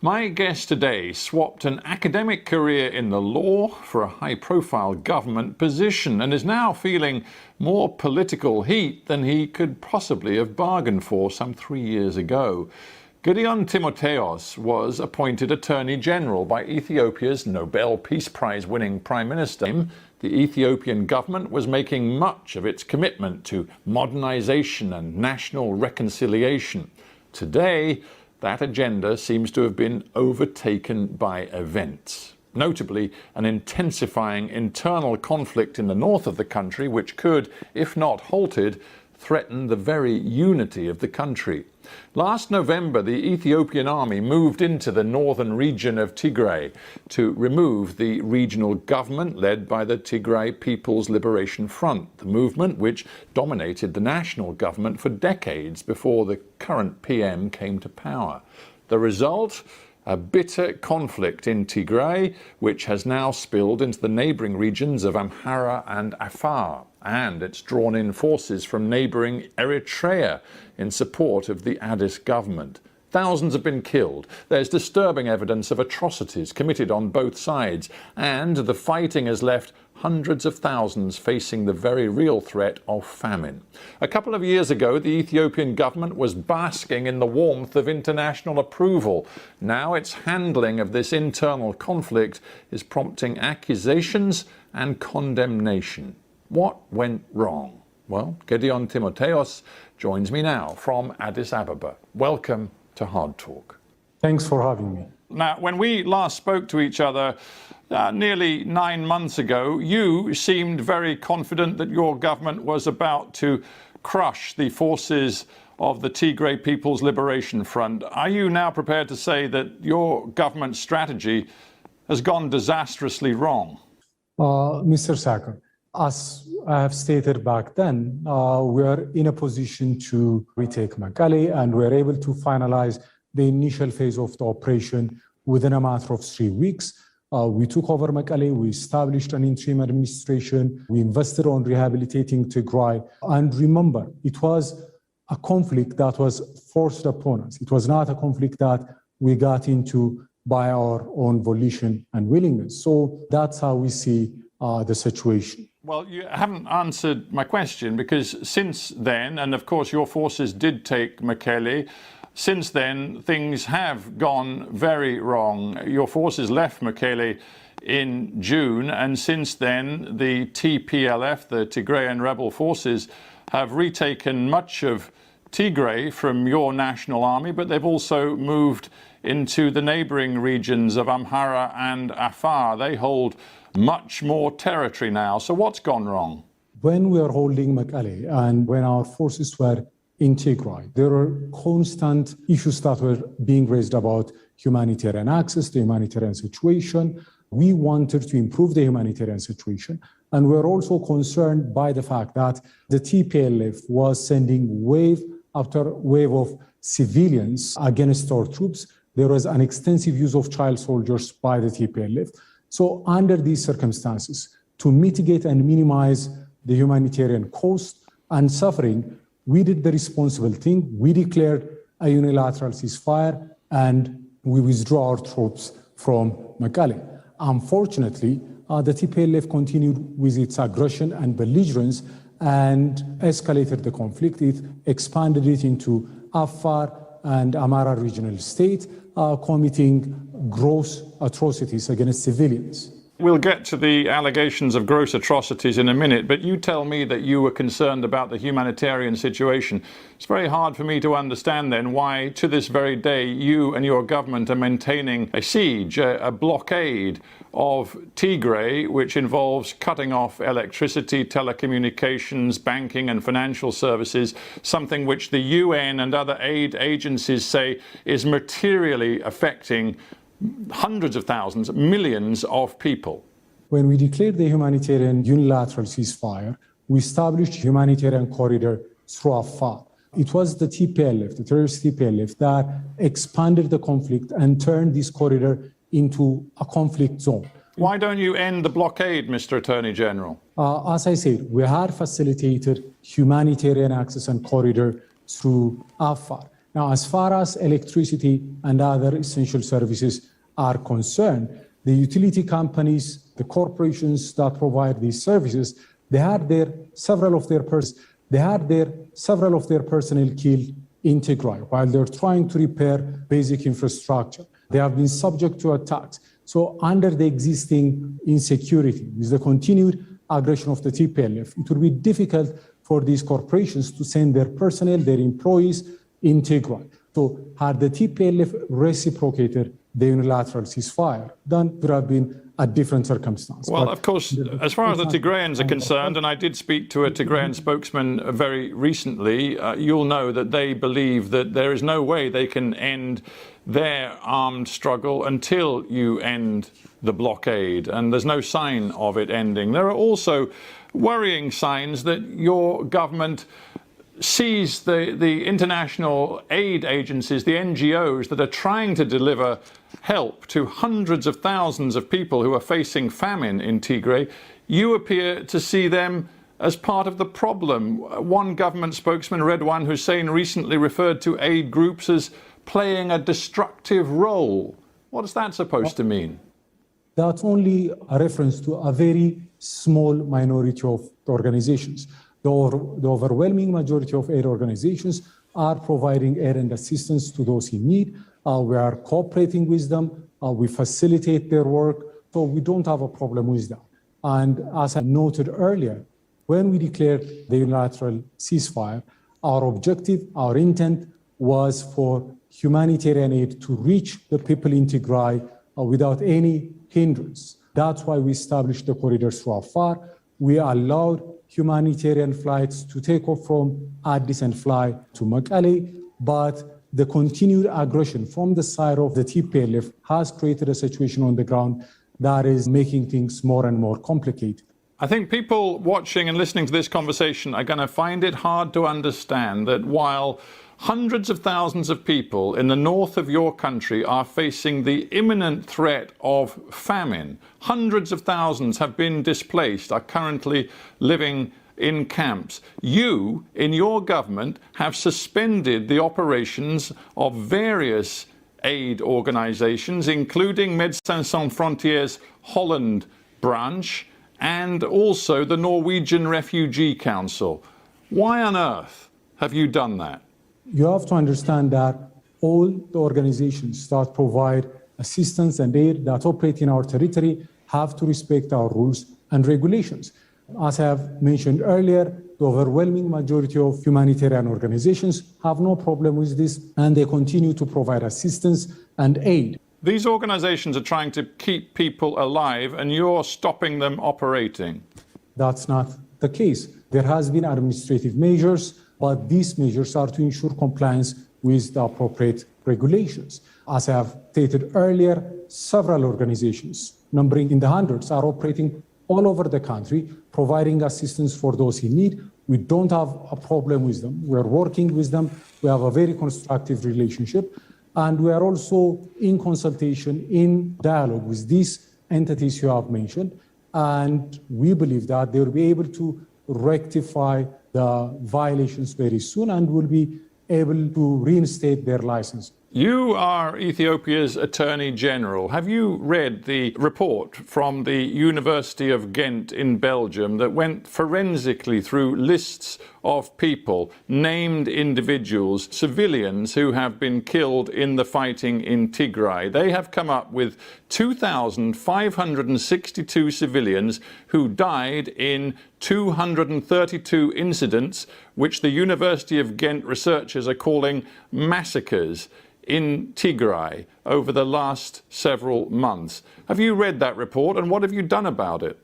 My guest today swapped an academic career in the law for a high-profile government position and is now feeling more political heat than he could possibly have bargained for some 3 years ago. Gedion Timothewos was appointed Attorney General by Ethiopia's Nobel Peace Prize-winning Prime Minister. The Ethiopian government was making much of its commitment to modernization and national reconciliation. Today, that agenda seems to have been overtaken by events. Notably, an intensifying internal conflict in the north of the country, which could, if not halted, threaten the very unity of the country. Last November, the Ethiopian army moved into the northern region of Tigray to remove the regional government led by the Tigray People's Liberation Front, the movement which dominated the national government for decades before the current PM came to power. The result? A bitter conflict in Tigray, which has now spilled into the neighbouring regions of Amhara and Afar, and it's drawn in forces from neighbouring Eritrea in support of the Addis government. Thousands have been killed. There's disturbing evidence of atrocities committed on both sides, and the fighting has left hundreds of thousands facing the very real threat of famine. A couple of years ago, the Ethiopian government was basking in the warmth of international approval. Now its handling of this internal conflict is prompting accusations and condemnation. What went wrong? Well, Gedion Timothewos joins me now from Addis Ababa. Welcome to Hard Talk. Thanks for having me. Now, when we last spoke to each other nearly 9 months ago, you seemed very confident that your government was about to crush the forces of the Tigray People's Liberation Front. Are you now prepared to say that your government strategy has gone disastrously wrong? Mr. Sacker, as I have stated back then, we are in a position to retake Mekelle, and we are able to finalize the initial phase of the operation within a matter of 3 weeks. We took over Mekelle, we established an interim administration, we invested on rehabilitating Tigray. And remember, it was a conflict that was forced upon us. It was not a conflict that we got into by our own volition and willingness. So that's how we see the situation. Well, you haven't answered my question, because since then, and of course your forces did take Mekelle, since then things have gone very wrong. Your forces left Mekelle in June, and since then the TPLF, the Tigrayan rebel forces, have retaken much of Tigray from your national army, but they've also moved into the neighbouring regions of Amhara and Afar. They hold much more territory now. So what's gone wrong? When we are holding Mekelle and when our forces were in Tigray, there were constant issues that were being raised about humanitarian access, the humanitarian situation. We wanted to improve the humanitarian situation. And we're also concerned by the fact that the TPLF was sending wave after wave of civilians against our troops. There was an extensive use of child soldiers by the TPLF. So under these circumstances, to mitigate and minimize the humanitarian cost and suffering, we did the responsible thing. We declared a unilateral ceasefire and we withdrew our troops from Mekelle. Unfortunately, the TPLF continued with its aggression and belligerence and escalated the conflict. It expanded it into Afar and Amhara regional state, committing gross atrocities against civilians. We'll get to the allegations of gross atrocities in a minute, but you tell me that you were concerned about the humanitarian situation. It's very hard for me to understand then why, to this very day, you and your government are maintaining a siege, a blockade of Tigray, which involves cutting off electricity, telecommunications, banking and financial services, something which the UN and other aid agencies say is materially affecting hundreds of thousands, millions of people. When we declared the humanitarian unilateral ceasefire, we established a humanitarian corridor through Afar. It was the TPLF, the terrorist TPLF, that expanded the conflict and turned this corridor into a conflict zone. Why don't you end the blockade, Mr. Attorney General? As I said, we had facilitated humanitarian access and corridor through Afar. Now, as far as electricity and other essential services are concerned, the utility companies, the corporations that provide these services, they had several of their personnel killed in Tigray while they're trying to repair basic infrastructure. They have been subject to attacks. So under the existing insecurity, with the continued aggression of the TPLF, it would be difficult for these corporations to send their personnel, their employees in Tigray. So had the TPLF reciprocated the unilateral ceasefire, then there have been a different circumstance. Well, of course, as far as the Tigrayans are concerned, and I did speak to a Tigrayan spokesman very recently, you'll know that they believe that there is no way they can end their armed struggle until you end the blockade, and there's no sign of it ending. There are also worrying signs that your government sees the international aid agencies, the NGOs that are trying to deliver help to hundreds of thousands of people who are facing famine in Tigray. You appear to see them as part of the problem. One government spokesman, Redwan Hussein, recently referred to aid groups as playing a destructive role. What is that supposed to mean? That's only a reference to a very small minority of organizations. The overwhelming majority of aid organizations are providing aid and assistance to those in need. We are cooperating with them. We facilitate their work. So we don't have a problem with that. And as I noted earlier, when we declared the unilateral ceasefire, our objective, our intent was for humanitarian aid to reach the people in Tigray without any hindrance. That's why we established the corridors to Afar. We allowed humanitarian flights to take off from Addis and fly to Mekelle, but the continued aggression from the side of the TPLF has created a situation on the ground that is making things more and more complicated. I think people watching and listening to this conversation are going to find it hard to understand that while hundreds of thousands of people in the north of your country are facing the imminent threat of famine, hundreds of thousands have been displaced, are currently living in camps. You, in your government, have suspended the operations of various aid organizations, including Médecins Sans Frontières Holland branch and also the Norwegian Refugee Council. Why on earth have you done that? You have to understand that all the organizations that provide assistance and aid that operate in our territory have to respect our rules and regulations. As I have mentioned earlier, the overwhelming majority of humanitarian organizations have no problem with this, and they continue to provide assistance and aid. These organizations are trying to keep people alive, and you're stopping them operating. That's not the case. There has been administrative measures, but these measures are to ensure compliance with the appropriate regulations. As I have stated earlier, several organizations, numbering in the hundreds, are operating all over the country, providing assistance for those in need. We don't have a problem with them. We are working with them. We have a very constructive relationship. And we are also in consultation, in dialogue with these entities you have mentioned. And we believe that they will be able to rectify the violations very soon and will be able to reinstate their license. You are Ethiopia's Attorney General. Have you read the report from the University of Ghent in Belgium that went forensically through lists of people, named individuals, civilians who have been killed in the fighting in Tigray? They have come up with 2,562 civilians who died in 232 incidents, which the University of Ghent researchers are calling massacres in Tigray over the last several months. Have you read that report, and what have you done about it?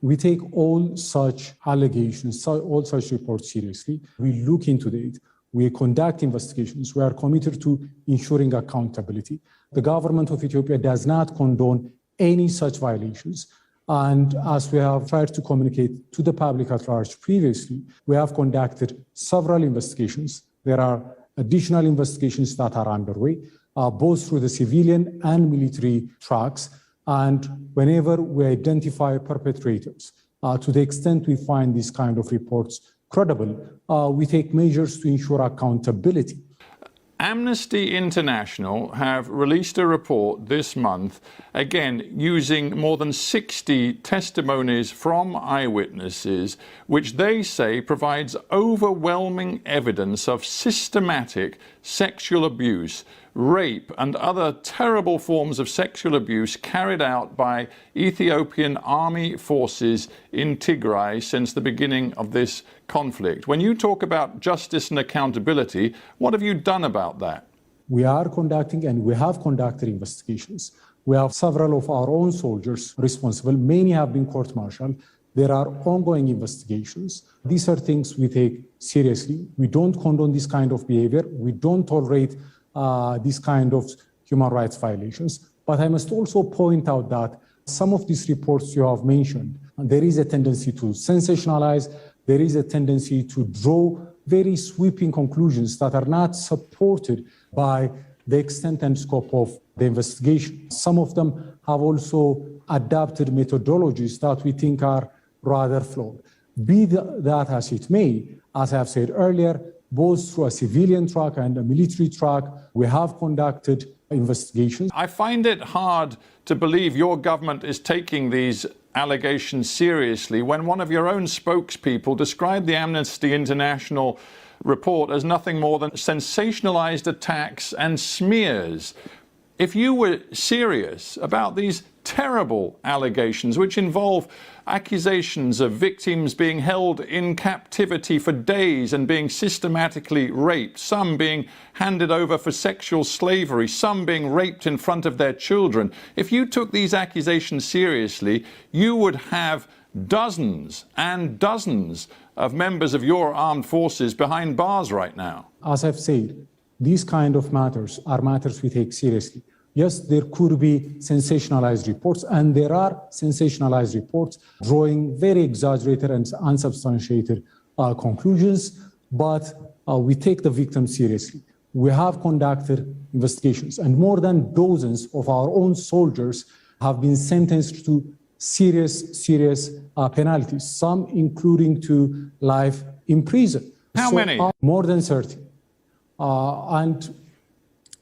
We take all such allegations, all such reports seriously. We look into it. We conduct investigations. We are committed to ensuring accountability. The government of Ethiopia does not condone any such violations. And as we have tried to communicate to the public at large previously, we have conducted several investigations. There are additional investigations that are underway, both through the civilian and military tracks. And whenever we identify perpetrators, to the extent we find these kind of reports credible, we take measures to ensure accountability. Amnesty International have released a report this month, again using more than 60 testimonies from eyewitnesses, which they say provides overwhelming evidence of systematic sexual abuse, rape and other terrible forms of sexual abuse carried out by Ethiopian army forces in Tigray since the beginning of this conflict. When you talk about justice and accountability, what have you done about that? We are conducting and we have conducted investigations. We have several of our own soldiers responsible. Many have been court-martialed. There are ongoing investigations. These are things we take seriously. We don't condone this kind of behavior. We don't tolerate this kind of human rights violations. But I must also point out that some of these reports you have mentioned, there is a tendency to sensationalize, there is a tendency to draw very sweeping conclusions that are not supported by the extent and scope of the investigation. Some of them have also adapted methodologies that we think are rather flawed. Be that as it may, as I have said earlier, both through a civilian track and a military track, we have conducted investigations. I find it hard to believe your government is taking these allegations seriously when one of your own spokespeople described the Amnesty International report as nothing more than sensationalized attacks and smears. If you were serious about these terrible allegations, which involve accusations of victims being held in captivity for days and being systematically raped, some being handed over for sexual slavery, some being raped in front of their children. If you took these accusations seriously, you would have dozens and dozens of members of your armed forces behind bars right now. As I've said, these kind of matters are matters we take seriously. Yes, there could be sensationalized reports, and there are sensationalized reports drawing very exaggerated and unsubstantiated conclusions, but we take the victims seriously. We have conducted investigations, and more than dozens of our own soldiers have been sentenced to serious penalties, some including to life in prison. How many? More than 30.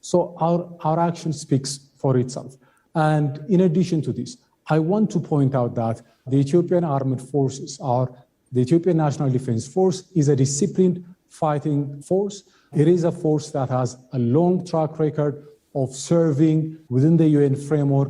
So our action speaks for itself. And in addition to this, I want to point out that the Ethiopian Armed Forces, the Ethiopian National Defense Force, is a disciplined fighting force. It is a force that has a long track record of serving within the UN framework,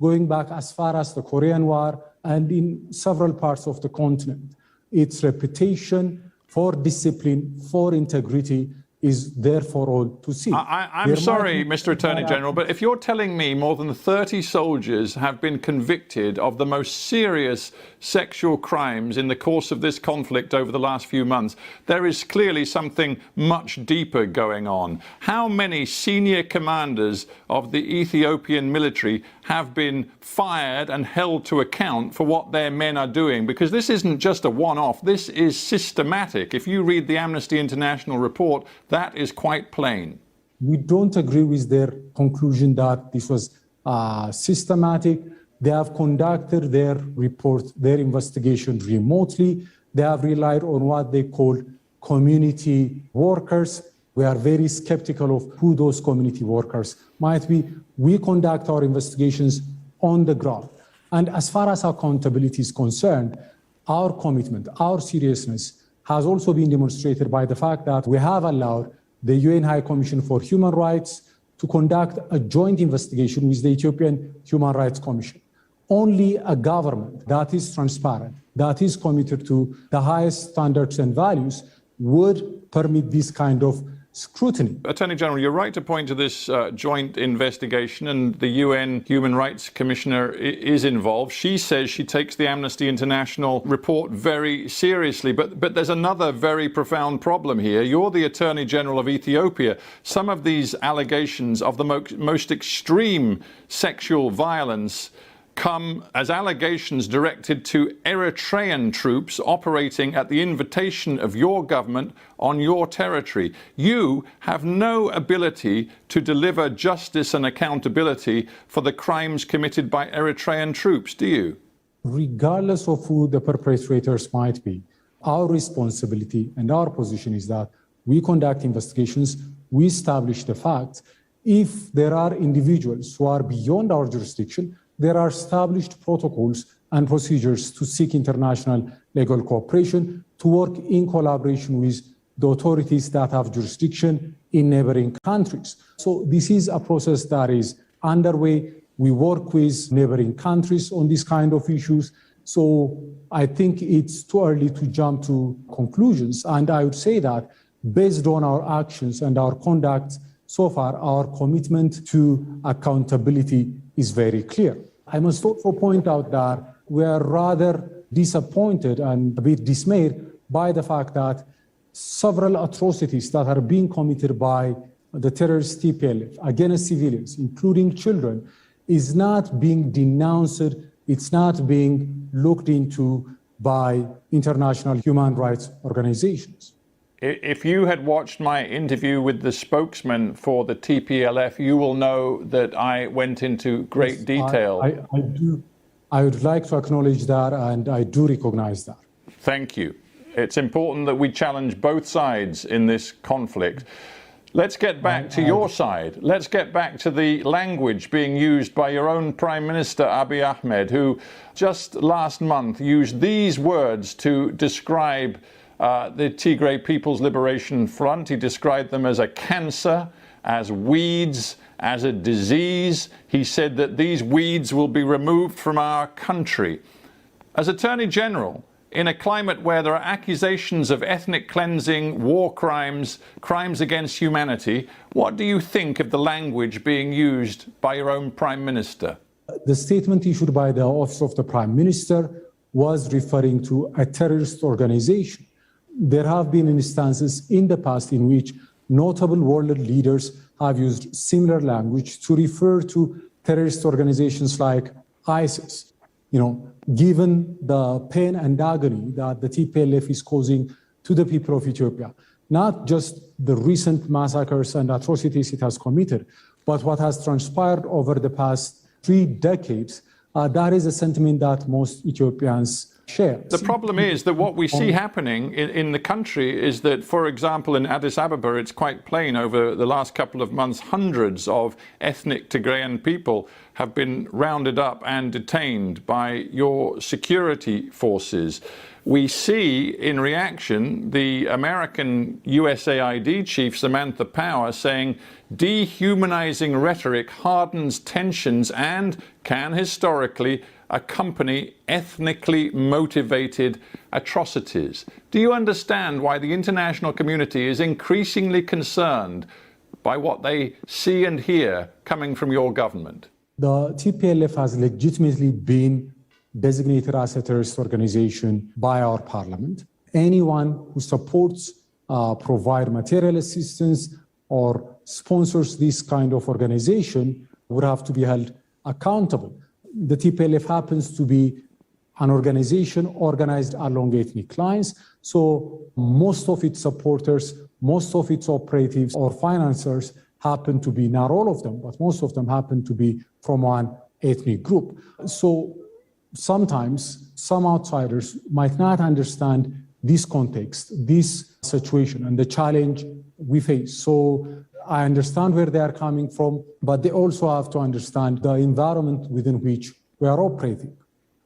going back as far as the Korean War and in several parts of the continent. Its reputation for discipline, for integrity, is there for all to see. I'm sorry, Mr. Attorney General, but if you're telling me more than 30 soldiers have been convicted of the most serious sexual crimes in the course of this conflict over the last few months, there is clearly something much deeper going on. How many senior commanders of the Ethiopian military have been fired and held to account for what their men are doing? Because this isn't just a one-off, this is systematic. If you read the Amnesty International report, that is quite plain. We don't agree with their conclusion that this was systematic. They have conducted their report, their investigation remotely. They have relied on what they call community workers. We are very skeptical of who those community workers might be. We conduct our investigations on the ground. And as far as accountability is concerned, our commitment, our seriousness has also been demonstrated by the fact that we have allowed the UN High Commission for Human Rights to conduct a joint investigation with the Ethiopian Human Rights Commission. Only a government that is transparent, that is committed to the highest standards and values would permit this kind of scrutiny. Attorney General, you're right to point to this joint investigation, and the UN Human Rights Commissioner is involved. She says she takes the Amnesty International report very seriously, but there's another very profound problem here. You're the Attorney General of Ethiopia. Some of these allegations of the most extreme sexual violence come as allegations directed to Eritrean troops operating at the invitation of your government on your territory. You have no ability to deliver justice and accountability for the crimes committed by Eritrean troops, do you? Regardless of who the perpetrators might be, our responsibility and our position is that we conduct investigations, we establish the fact if there are individuals who are beyond our jurisdiction, there are established protocols and procedures to seek international legal cooperation, to work in collaboration with the authorities that have jurisdiction in neighboring countries. So this is a process that is underway. We work with neighboring countries on these kind of issues. So I think it's too early to jump to conclusions. And I would say that based on our actions and our conduct so far, our commitment to accountability is very clear. I must also point out that we are rather disappointed and a bit dismayed by the fact that several atrocities that are being committed by the terrorist TPLF against civilians, including children, is not being denounced, it's not being looked into by international human rights organizations. If you had watched my interview with the spokesman for the TPLF, you will know that I went into great detail. I do. I would like to acknowledge that, and I do recognize that. Thank you. It's important that we challenge both sides in this conflict. Let's get back to your side. Let's get back to the language being used by your own Prime Minister, Abiy Ahmed, who just last month used these words to describe the Tigray People's Liberation Front. He described them as a cancer, as weeds, as a disease. He said that these weeds will be removed from our country. As Attorney General, in a climate where there are accusations of ethnic cleansing, war crimes, crimes against humanity, what do you think of the language being used by your own Prime Minister? The statement issued by the Office of the Prime Minister was referring to a terrorist organization. There have been instances in the past in which notable world leaders have used similar language to refer to terrorist organizations like ISIS. Given the pain and agony that the TPLF is causing to the people of Ethiopia, not just the recent massacres and atrocities it has committed, but what has transpired over the past 3 decades, that is a sentiment that most Ethiopians share. The problem is that what we see happening in the country is that, for example, in Addis Ababa, it's quite plain over the last couple of months, hundreds of ethnic Tigrayan people have been rounded up and detained by your security forces. We see, in reaction, the American USAID chief, Samantha Power, saying dehumanizing rhetoric hardens tensions and can historically accompany ethnically motivated atrocities. Do you understand why the international community is increasingly concerned by what they see and hear coming from your government? The TPLF has legitimately been designated as a terrorist organization by our parliament. Anyone who supports, provide material assistance or sponsors this kind of organization would have to be held accountable. The TPLF happens to be an organization organized along ethnic lines, so most of its supporters, most of its operatives or financiers happen to be, not all of them, but most of them happen to be from one ethnic group. So sometimes some outsiders might not understand this context, this situation, and the challenge we face. So I understand where they are coming from, but they also have to understand the environment within which we are operating.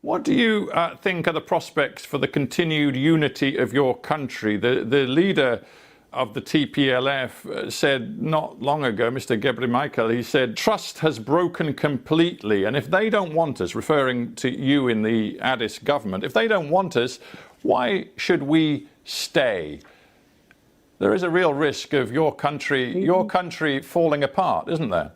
What do you think are the prospects for the continued unity of your country? The leader of the TPLF said not long ago, Mr. Michael, he said, trust has broken completely. And if they don't want us, referring to you in the Addis government, if they don't want us, why should we stay? There is a real risk of your country falling apart, isn't there?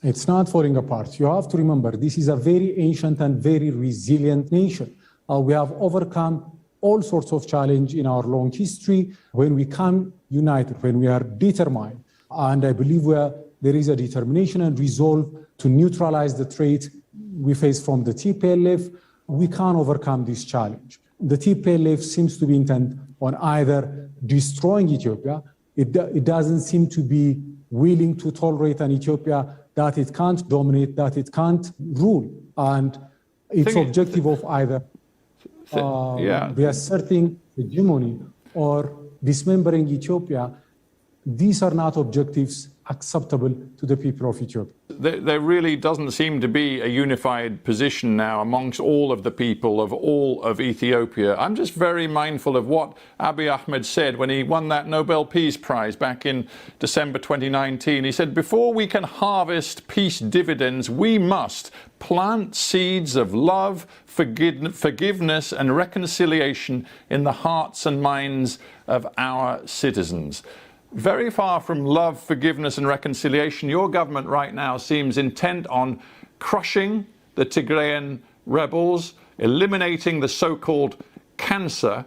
It's not falling apart. You have to remember, this is a very ancient and very resilient nation. We have overcome all sorts of challenge in our long history. When we come united, when we are determined, and I believe there is a determination and resolve to neutralize the threat we face from the TPLF, we can overcome this challenge. The TPLF seems to be intent on either destroying Ethiopia. It doesn't seem to be willing to tolerate an Ethiopia that it can't dominate, that it can't rule. And its objective of either reasserting hegemony or dismembering Ethiopia These are not objectives acceptable to the people of Ethiopia. There really doesn't seem to be a unified position now amongst all of the people of all of Ethiopia. I'm just very mindful of what Abiy Ahmed said when he won that Nobel Peace Prize back in December 2019. He said, before we can harvest peace dividends, we must plant seeds of love, forgiveness and reconciliation in the hearts and minds of our citizens. Very far from love, forgiveness and reconciliation, your government right now seems intent on crushing the Tigrayan rebels, eliminating the so-called cancer,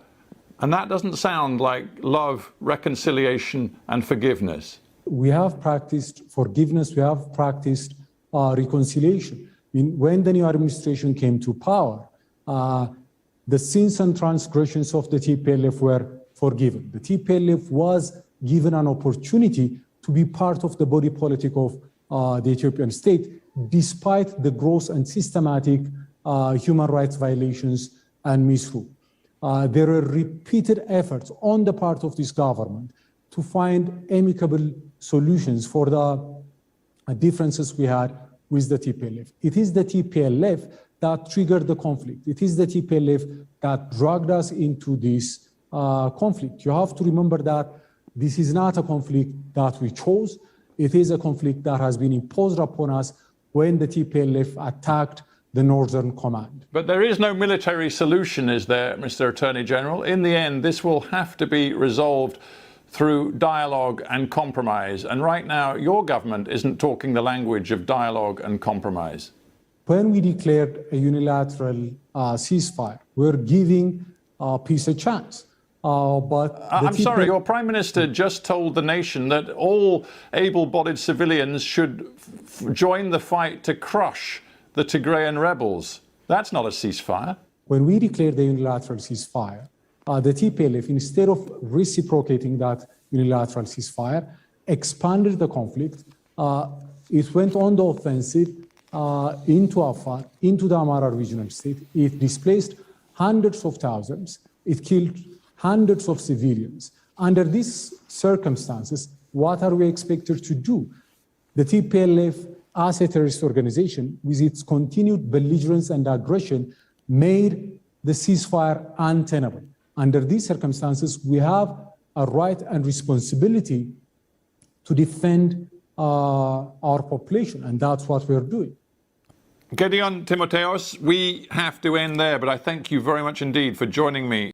and that doesn't sound like love, reconciliation and forgiveness. We have practiced forgiveness, we have practiced reconciliation. I mean, when the new administration came to power, the sins and transgressions of the TPLF were forgiven. The TPLF was given an opportunity to be part of the body politic of the Ethiopian state, despite the gross and systematic human rights violations and misrule. There are repeated efforts on the part of this government to find amicable solutions for the differences we had with the TPLF. It is the TPLF that triggered the conflict. It is the TPLF that dragged us into this conflict. You have to remember that this is not a conflict that we chose. It is a conflict that has been imposed upon us when the TPLF attacked the Northern Command. But there is no military solution, is there, Mr. Attorney General? In the end, this will have to be resolved through dialogue and compromise. And right now, your government isn't talking the language of dialogue and compromise. When we declared a unilateral ceasefire, we're giving peace a chance. I'm sorry, your Prime Minister just told the nation that all able-bodied civilians should join the fight to crush the Tigrayan rebels. That's not a ceasefire. When we declared the unilateral ceasefire, the TPLF, instead of reciprocating that unilateral ceasefire, expanded the conflict. It went on the offensive into Afar, into the Amara regional state. It displaced hundreds of thousands. It killed hundreds of civilians. Under these circumstances, what are we expected to do? The TPLF, as a terrorist organization, with its continued belligerence and aggression, made the ceasefire untenable. Under these circumstances, we have a right and responsibility to defend our population, and that's what we're doing. Gedion, Timothewos, we have to end there, but I thank you very much indeed for joining me.